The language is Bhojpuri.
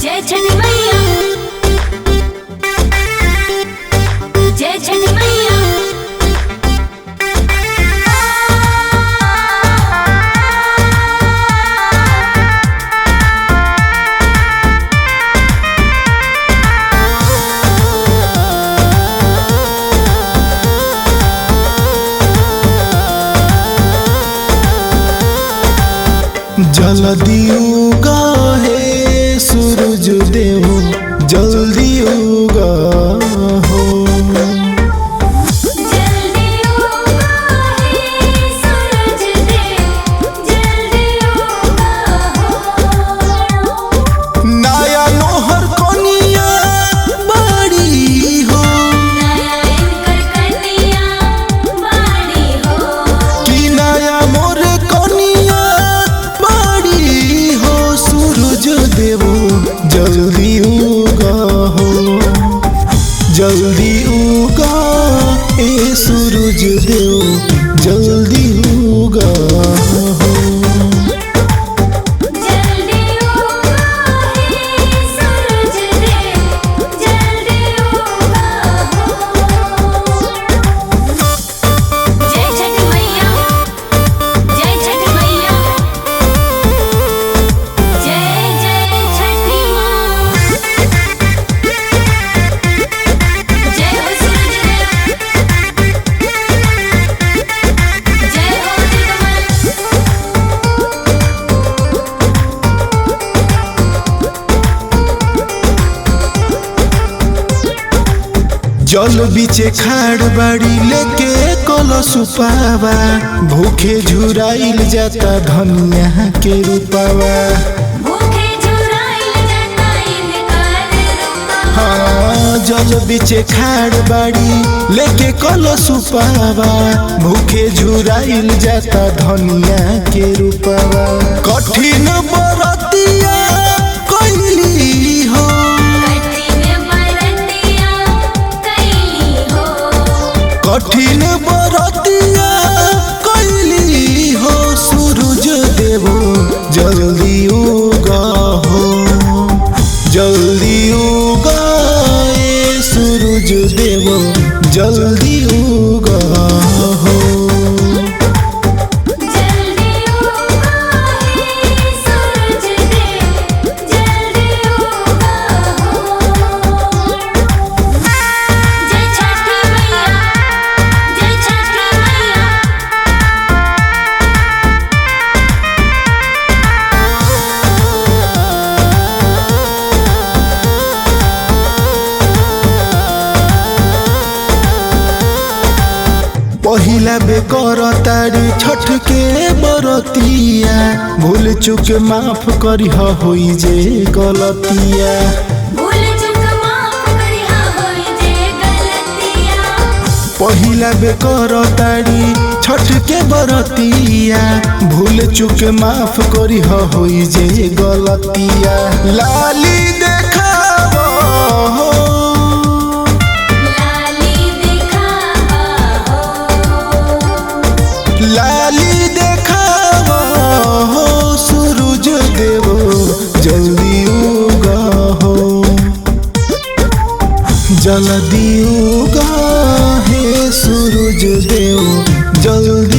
जय छठी मैया, जय छठी मैया। जल्दी उगा हे सूरज देव, जल्दी उगा हो। जल्दी उगा हे सूरज देव, जल्दी उगा हो। नया नोहर कनिया बड़ी हो, नया इनकर कन्या बाड़ी हो। कि नया मोर कनिया बड़ी हो। सूरज देव जल्दी उगा हो, जल्दी उगा ए सूरज देव, जल्दी उगा हो। जल्दी उगा हे सूरज देव, जल्दी उगा हो। जय छठी मैया, जय छठी मैया, जय जय छठी माँ। जय हो सूरज देव, जय हो दिगंबर। जल बीचे खाड़ बाड़ी लेके कलश पावा, भूखे झुराइल जाता धनिया के रूपावा। भूखे झुराइल जाता इनकर रूपवा। हाँ, जल बीचे खाड़ बाड़ी लेके कलश पावा, भूखे झुराइल जाता धनिया के रूपावा। कठिन बरतिया कैली हो, कठिन बरतिया कैली हो। कठिन बरतिया कैली हो। सूरज देव जल्दी उगा हो, जल्दी उगा ए सूरज देव, जल्दी उगा हो। जल्दी उगा हे सूरज देव, जल्दी उगा हो। जय छठी मैया, जय छठी मैया। पहिला बेकर तारी छठ के बरतिया, भूल चुक माफ करिह होई जे गलतिया। भूल चूक माफ करिहा होई जे गलतिया। पहिला बेकर तारी छठ के बरतिया, भूल चुक माफ करिह होई जे गलतिया। लाली देखावा हो, लाली दिखावा हो। लाली देखावा हो। सूरज देव जल्दी उगा हो, जल्दी उगा हे सूरज देव, जल्दी